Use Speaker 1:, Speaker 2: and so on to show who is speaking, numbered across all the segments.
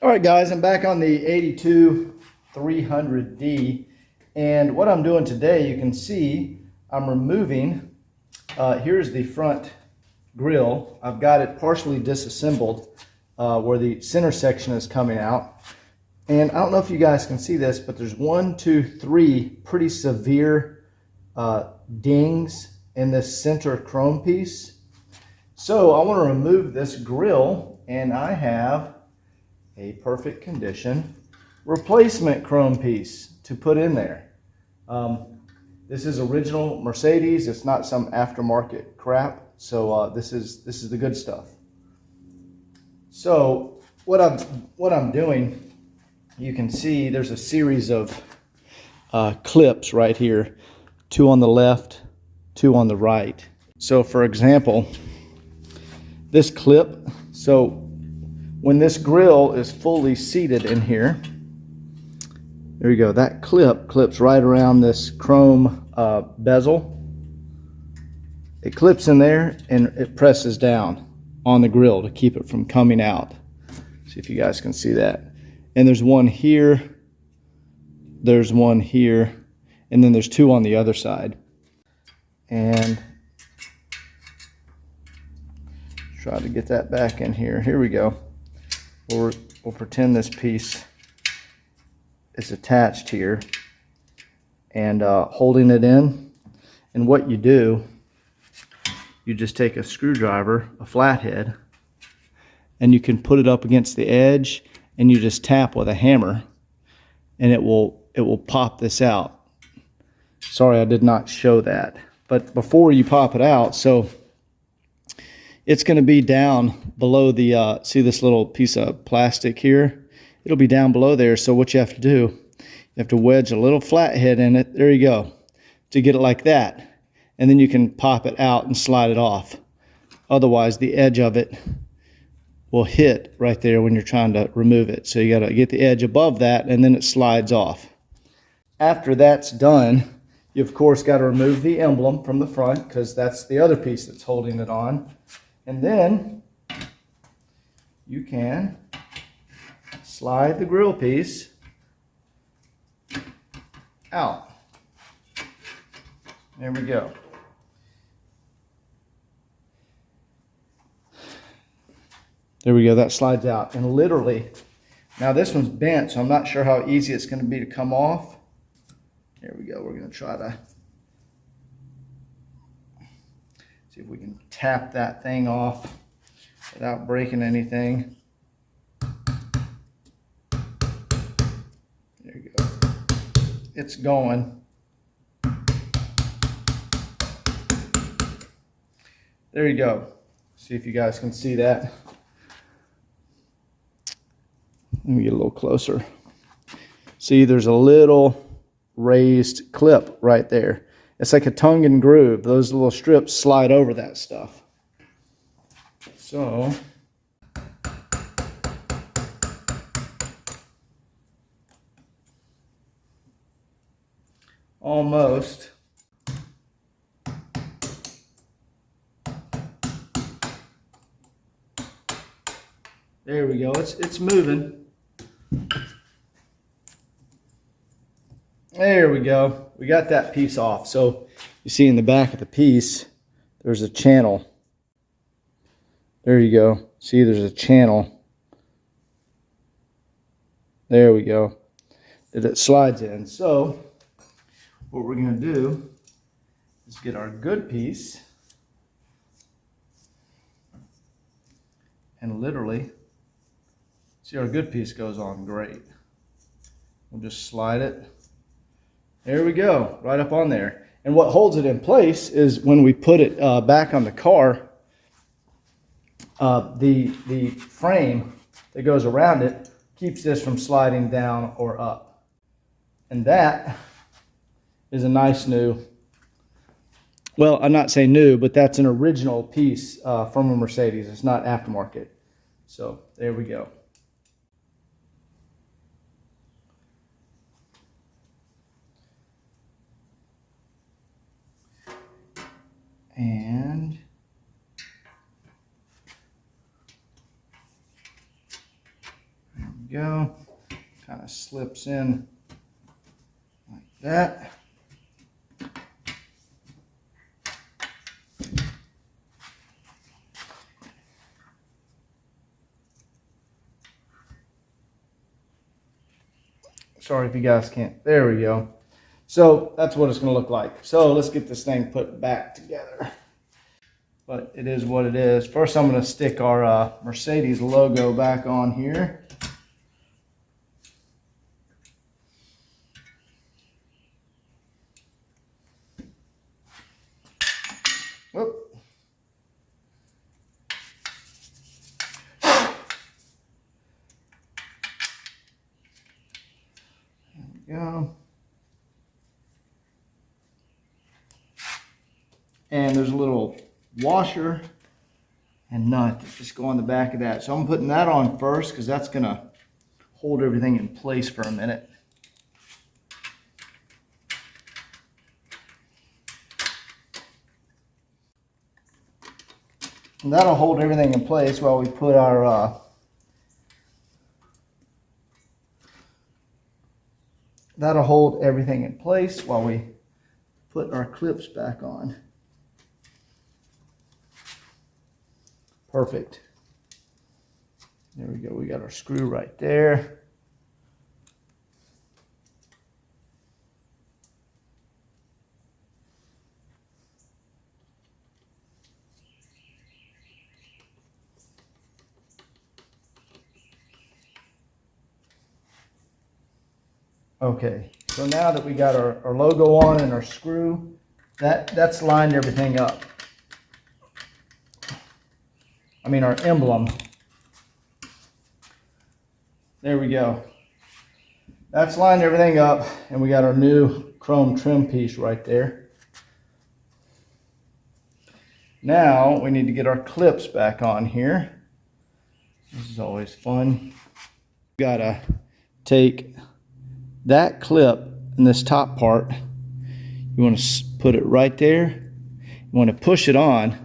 Speaker 1: All right, guys, I'm back on the 82 300D, and what I'm doing today, you can see I'm removing, here's the front grill. I've got it partially disassembled where the center section is coming out. And I don't know if you guys can see this, but there's 1, 2, 3 pretty severe dings in this center chrome piece. So I want to remove this grill, and I have a perfect condition replacement chrome piece to put in there. This is original Mercedes. It's not some aftermarket crap. So this is the good stuff. So what I'm doing, you can see there's a series of clips right here, 2 on the left, 2 on the right. So for example, this clip, so when this grill is fully seated in here, there you go, that clip clips right around this chrome bezel. It clips in there and it presses down on the grill to keep it from coming out. See if you guys can see that. And there's one here, there's one here, and then there's 2 on the other side. And try to get that back in here. Here we go. We'll pretend this piece is attached here and holding it in. And what you do, you just take a screwdriver, a flathead, and you can put it up against the edge, and you just tap with a hammer, and it will pop this out. Sorry, I did not show that. But before you pop it out, so it's going to be down below the, see this little piece of plastic here? It'll be down below there. So what you have to do, you have to wedge a little flathead in it. There you go. To get it like that. And then you can pop it out and slide it off. Otherwise, the edge of it will hit right there when you're trying to remove it. So you got to get the edge above that, and then it slides off. After that's done, you of course got to remove the emblem from the front, because that's the other piece that's holding it on. And then you can slide the grill piece out. There we go. There we go, that slides out. And literally, now this one's bent, so I'm not sure how easy it's going to be to come off. There we go, we're going to try to see if we can tap that thing off without breaking anything. There you go. It's going. There you go. See if you guys can see that. Let me get a little closer. See, there's a little raised clip right there. It's like a tongue and groove. Those little strips slide over that stuff. So, almost. There we go. It's moving. There we go. We got that piece off. So you see in the back of the piece, there's a channel. There you go. See, there's a channel. There we go. That it slides in. So what we're going to do is get our good piece and literally, see, our good piece goes on great. We'll just slide it. There we go, right up on there. And what holds it in place is when we put it back on the car, the frame that goes around it keeps this from sliding down or up. And that is a nice new, well, I'm not saying new, but that's an original piece from a Mercedes. It's not aftermarket. So there we go. And there we go. Kind of slips in like that. Sorry if you guys can't. There we go. So that's what it's going to look like. So let's get this thing put back together. But it is what it is. First, I'm going to stick our Mercedes logo back on here. Whoop. There we go. And there's a little washer and nut that just go on the back of that. So I'm putting that on first because that's going to hold everything in place for a minute. And that'll hold everything in place while we put our that'll hold everything in place while we put our clips back on. Perfect. There we go. We got our screw right there. Okay, so now that we got our logo on and our screw, that's lined everything up. I mean our emblem. There we go. That's lined everything up, and we got our new chrome trim piece right there. Now we need to get our clips back on here. This is always fun. Gotta take that clip in this top part. You want to put it right there. You want to push it on.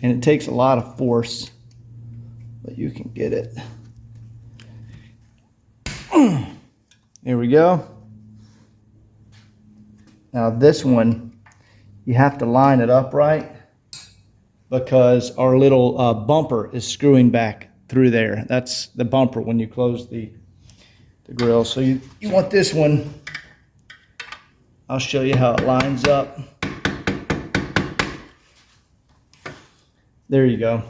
Speaker 1: And it takes a lot of force, but you can get it. There we go. Now this one, you have to line it up right because our little bumper is screwing back through there. That's the bumper when you close the grill. So you want this one. I'll show you how it lines up. There you go.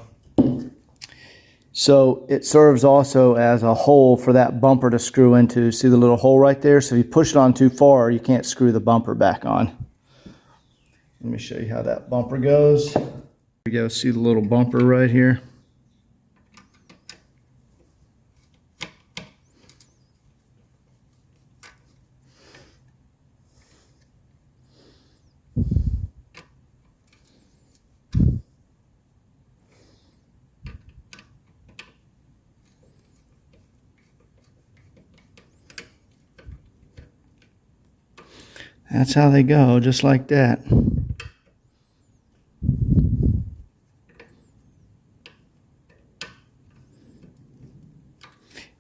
Speaker 1: So it serves also as a hole for that bumper to screw into. See the little hole right there? So if you push it on too far, you can't screw the bumper back on. Let me show you how that bumper goes. There we go. See the little bumper right here? That's how they go, just like that. And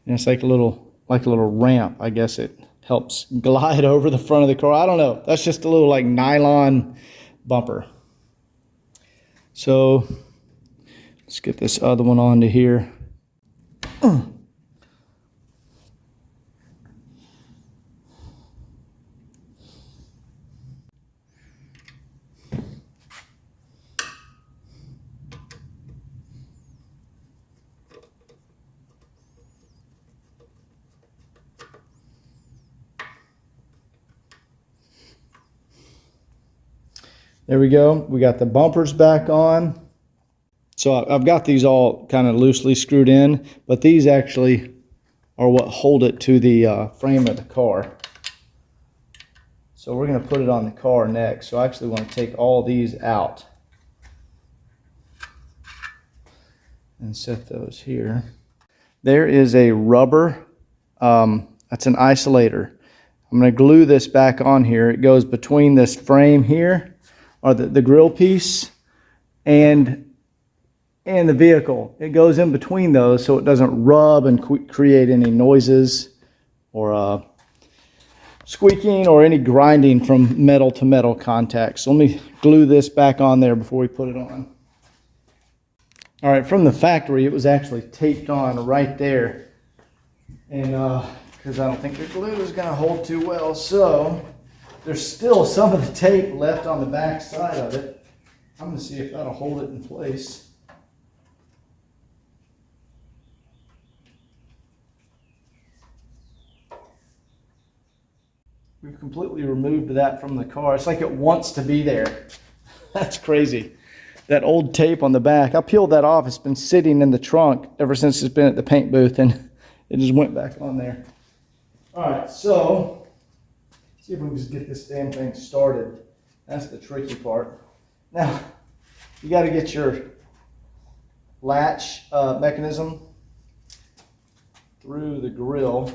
Speaker 1: it's like a little ramp. I guess it helps glide over the front of the car. I don't know. That's just a little like nylon bumper. So let's get this other one onto here. There we go. We got the bumpers back on. So I've got these all kind of loosely screwed in, but these actually are what hold it to the frame of the car. So we're going to put it on the car next. So I actually want to take all these out and set those here. There is a rubber, that's an isolator. I'm going to glue this back on here. It goes between this frame here, or the grill piece, and and the vehicle. It goes in between those so it doesn't rub and create any noises or squeaking or any grinding from metal to metal contact. So let me glue this back on there before we put it on. All right, from the factory, it was actually taped on right there. And because I don't think the glue is going to hold too well. So there's still some of the tape left on the back side of it. I'm going to see if that'll hold it in place. We've completely removed that from the car. It's like it wants to be there. That's crazy. That old tape on the back, I peeled that off. It's been sitting in the trunk ever since it's been at the paint booth, and it just went back on there. All right, so see if we can just get this damn thing started. That's the tricky part. Now, you got to get your latch mechanism through the grill.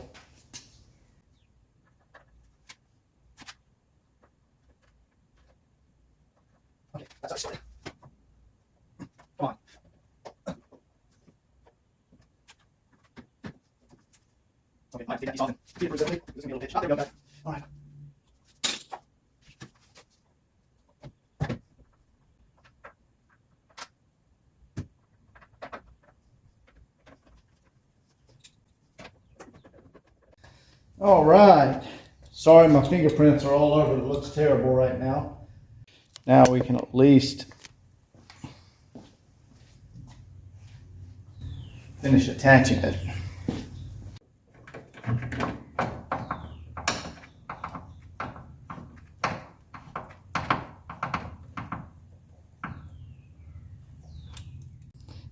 Speaker 1: Okay, that's our story. Come on. Okay, I take that piece off and see if there's anything. There's gonna be a little hitch. Oh, there we go, got it. All right. All right. Sorry, my fingerprints are all over. It looks terrible right now. Now we can at least finish attaching it.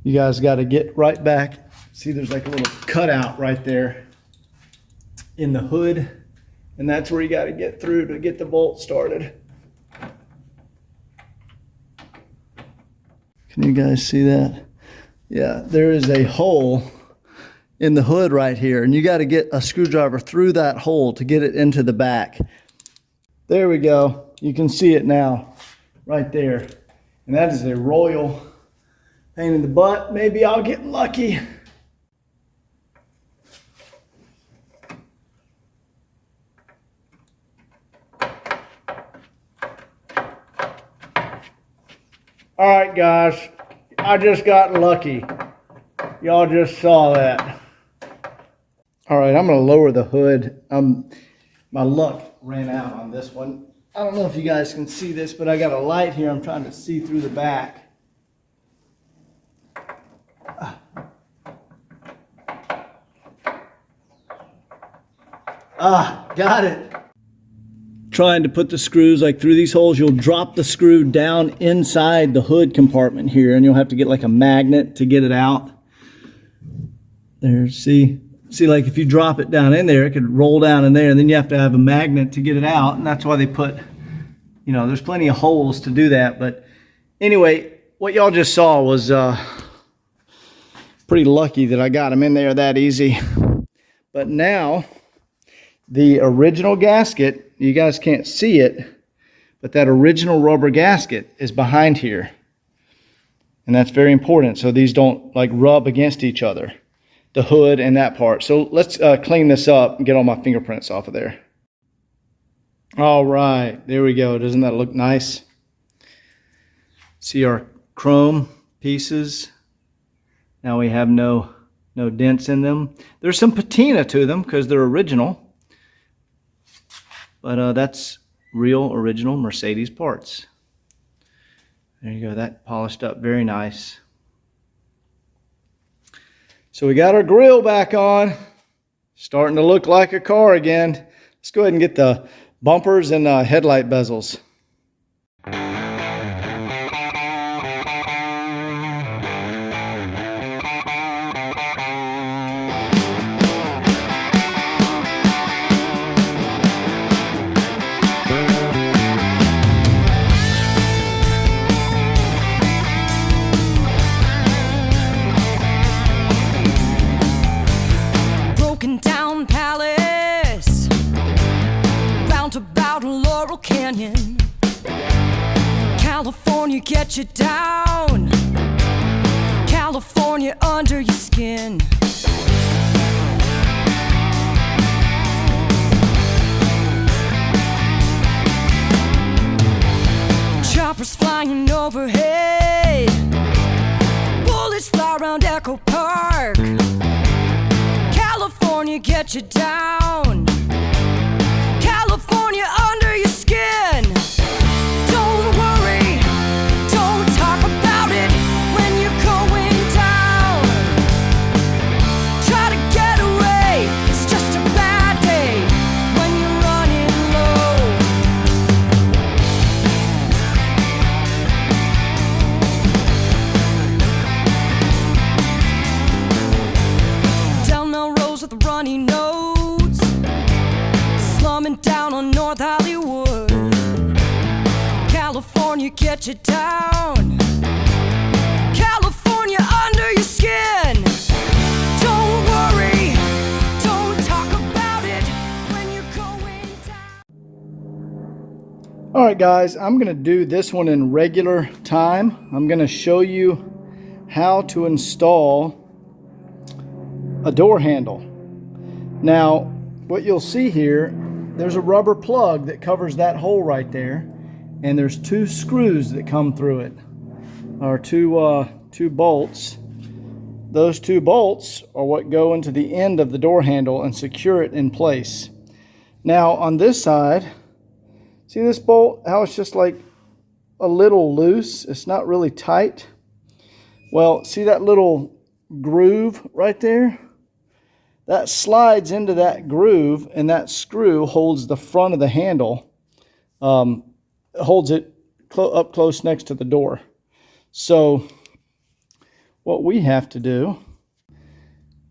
Speaker 1: You guys got to get right back. See, there's like a little cutout right there in the hood, and that's where you got to get through to get the bolt started. Can you guys see that? Yeah, there is a hole in the hood right here, and you got to get a screwdriver through that hole to get it into the back. There we go. You can see it now right there. And that is a royal pain in the butt. Maybe I'll get lucky. All right, guys, I just got lucky. Y'all just saw that. All right, I'm gonna lower the hood. My luck ran out on this one. I don't know if you guys can see this, but I got a light here. I'm trying to see through the back. Got it. Trying to put the screws like through these holes. You'll drop the screw down inside the hood compartment here, and you'll have to get like a magnet to get it out. There, see like if you drop it down in there, it could roll down in there, and then you have to have a magnet to get it out. And that's why they put, you know, there's plenty of holes to do that. But anyway, what y'all just saw was pretty lucky that I got them in there that easy. But now the original gasket, you guys can't see it, but that original rubber gasket is behind here. And that's very important, so these don't like rub against each other, the hood and that part. So let's clean this up and get all my fingerprints off of there. All right, there we go. Doesn't that look nice? See our chrome pieces. Now we have no dents in them. There's some patina to them because they're original. But that's real, original Mercedes parts. There you go, that polished up very nice. So we got our grill back on. Starting to look like a car again. Let's go ahead and get the bumpers and headlight bezels.
Speaker 2: California, get you down. California under your skin. Choppers flying overhead, bullets fly around Echo Park. California, get you down. California under your skin. Don't worry, don't talk about it when you're going down. Try to get away, it's just a bad day when you're running low. Down Melrose with a runny nose, slumming down on North Hollywood. California, get you down. California under your skin. Don't worry, don't talk about it when you're going down.
Speaker 1: All right, guys, I'm going to do this one in regular time. I'm going to show you how to install a door handle. Now, what you'll see here, there's a rubber plug that covers that hole right there, and there's two screws that come through it, or two bolts. Those two bolts are what go into the end of the door handle and secure it in place. Now on this side, see this bolt, how it's just like a little loose? It's not really tight. Well, see that little groove right there? That slides into that groove, and that screw holds the front of the handle, holds it up close next to the door. So what we have to do,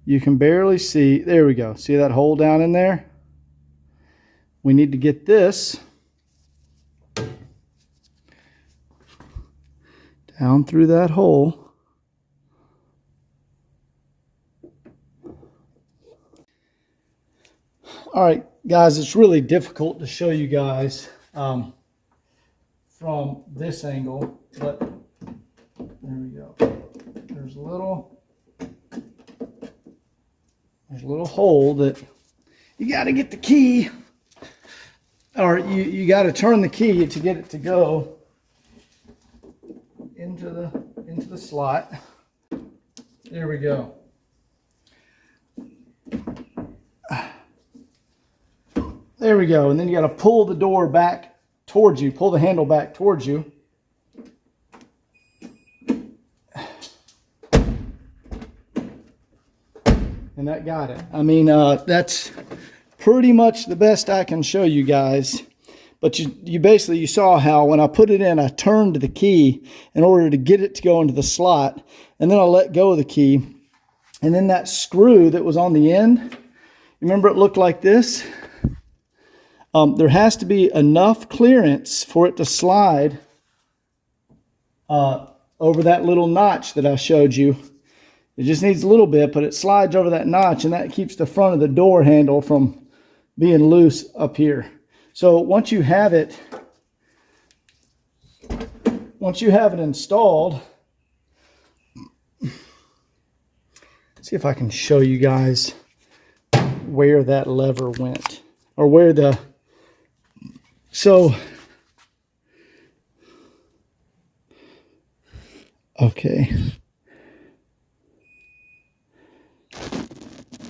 Speaker 1: you can barely see, there we go, see that hole down in there? We need to get this down through that hole. All right, guys, it's really difficult to show you guys from this angle, but there we go. There's a little hole that you got to get the key, or you got to turn the key to get it to go into the slot. There we go. There we go. And then you got to pull the door back towards you, pull the handle back towards you. And that got it. I mean, that's pretty much the best I can show you guys. But you basically, you saw how when I put it in, I turned the key in order to get it to go into the slot. And then I let go of the key. And then that screw that was on the end, remember it looked like this? There has to be enough clearance for it to slide over that little notch that I showed you. It just needs a little bit, but it slides over that notch, and that keeps the front of the door handle from being loose up here. So once you have it installed, see if I can show you guys where that lever went, or where the, so, okay.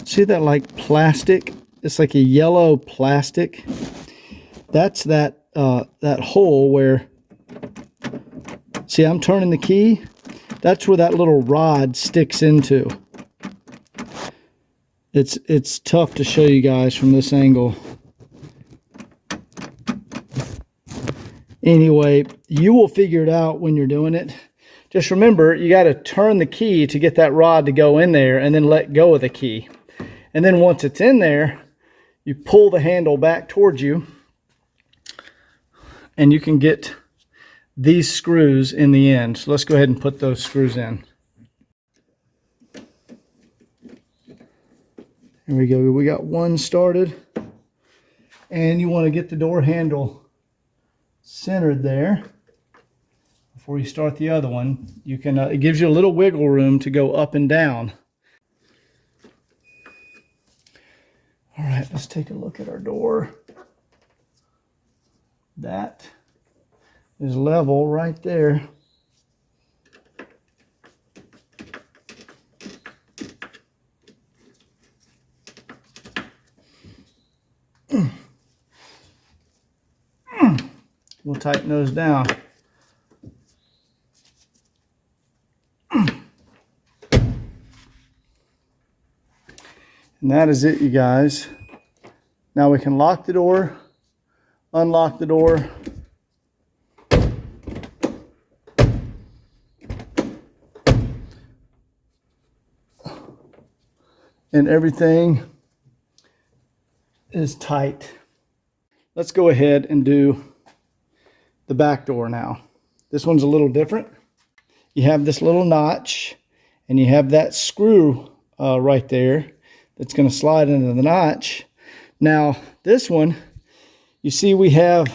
Speaker 1: See that like plastic? It's like a yellow plastic. That's that hole where, see, I'm turning the key. That's where that little rod sticks into. It's tough to show you guys from this angle. Anyway, you will figure it out when you're doing it. Just remember, you got to turn the key to get that rod to go in there, and then let go of the key. And then once it's in there, you pull the handle back towards you, and you can get these screws in the end. So let's go ahead and put those screws in. Here we go. We got one started. And you want to get the door handle centered there. before you start the other one. You can, it gives you a little wiggle room to go up and down. All right, let's take a look at our door. That is level right there. We'll tighten those down. And that is it, you guys. Now we can lock the door, unlock the door. And everything is tight. Let's go ahead and do the back door now. This one's a little different. You have this little notch, and you have that screw right there that's going to slide into the notch. Now, this one, you see we have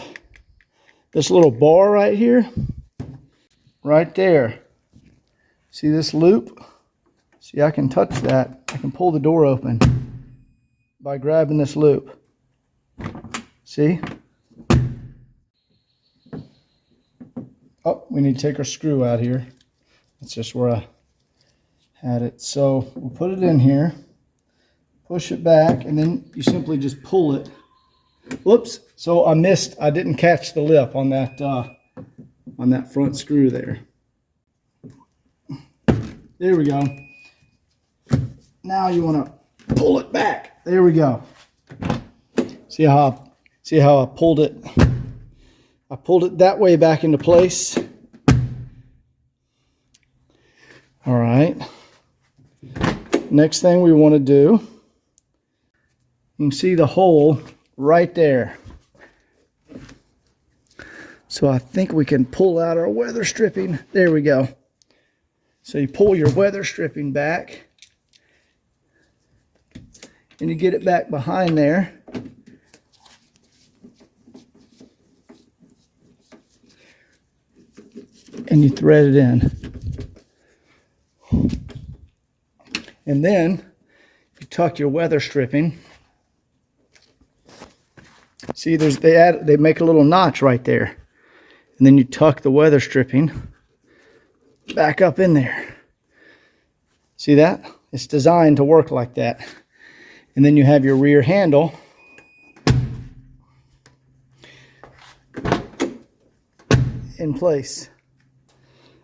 Speaker 1: this little bar right here, right there. See this loop? See, I can touch that. I can pull the door open by grabbing this loop. See? Oh, we need to take our screw out here. That's just where I had it. So we'll put it in here, push it back, and then you simply just pull it. Whoops! So I didn't catch the lip on that front screw there. There we go. Now you want to pull it back. There we go. See how I pulled it? I pulled it that way back into place. All right. Next thing we want to do, you can see the hole right there. So I think we can pull out our weather stripping. There we go. So you pull your weather stripping back, and you get it back behind there. And you thread it in. And then you tuck your weather stripping. See, they make a little notch right there. And then you tuck the weather stripping back up in there. See that? It's designed to work like that. And then you have your rear handle. In place.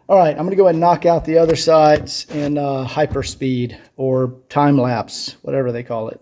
Speaker 1: All right, I'm going to go ahead and knock out the other sides in hyperspeed or time lapse, whatever they call it.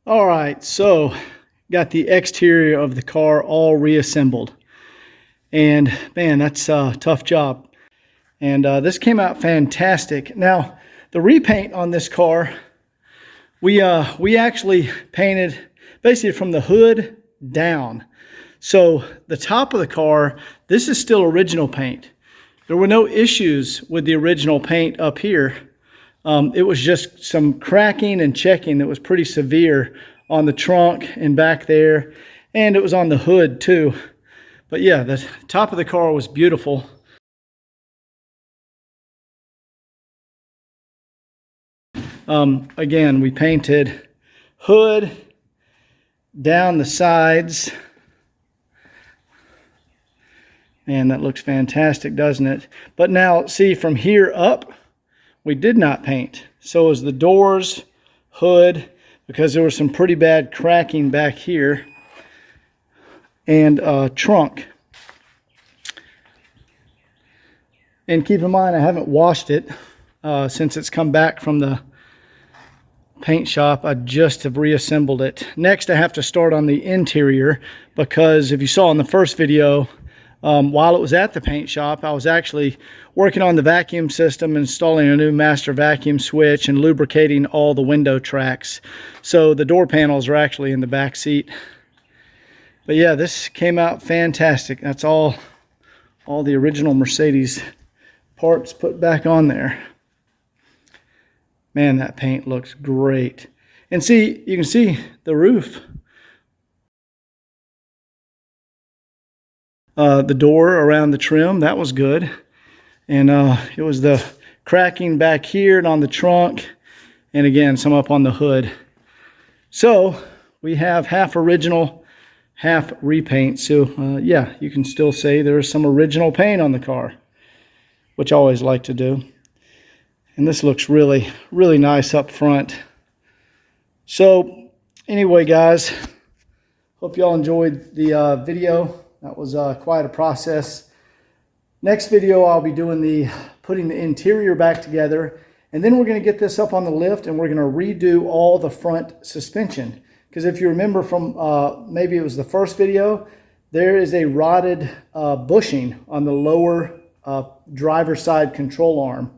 Speaker 1: All right, so got the exterior of the car all reassembled. And man, that's a tough job. And this came out fantastic. Now, the repaint on this car, we actually painted basically from the hood down. So the top of the car, this is still original paint. There were no issues with the original paint up here. It was just some cracking and checking that was pretty severe on the trunk and back there, and it was on the hood too. But yeah, the top of the car was beautiful. Again, we painted hood, down the sides. Man, that looks fantastic, doesn't it? But now, see, from here up, we did not paint. So as the doors, hood, because there was some pretty bad cracking back here. and trunk. And keep in mind, I haven't washed it since it's come back from the paint shop. I just have reassembled it. Next, I have to start on the interior, because if you saw in the first video, while it was at the paint shop, I was actually working on the vacuum system, installing a new master vacuum switch, and lubricating all the window tracks. So the door panels are actually in the back seat. But yeah, this came out fantastic. That's all the original Mercedes parts put back on there. Man, that paint looks great. And see, you can see the roof. The door around the trim, that was good. And it was the cracking back here and on the trunk. And again, some up on the hood. So we have half original, half repaint. So yeah, you can still say there's some original paint on the car, which I always like to do. And this looks really, really nice up front. So anyway, guys, hope y'all enjoyed the video. That was quite a process. Next video, I'll be doing putting the interior back together. And then we're going to get this up on the lift, and we're going to redo all the front suspension. Because if you remember from maybe it was the first video, there is a rotted bushing on the lower driver's side control arm.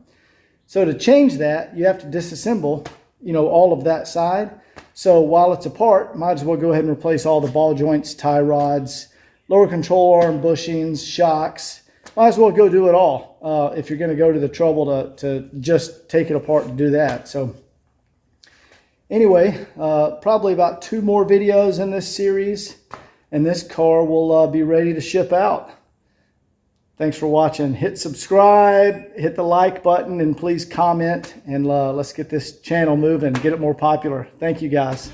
Speaker 1: So to change that, you have to disassemble, all of that side. So while it's apart, might as well go ahead and replace all the ball joints, tie rods, lower control arm bushings, shocks. Might as well go do it all if you're going to go to the trouble to just take it apart and do that. So anyway, probably about 2 more videos in this series, and this car will be ready to ship out. Thanks for watching. Hit subscribe, hit the like button, and please comment, and let's get this channel moving, get it more popular. Thank you, guys.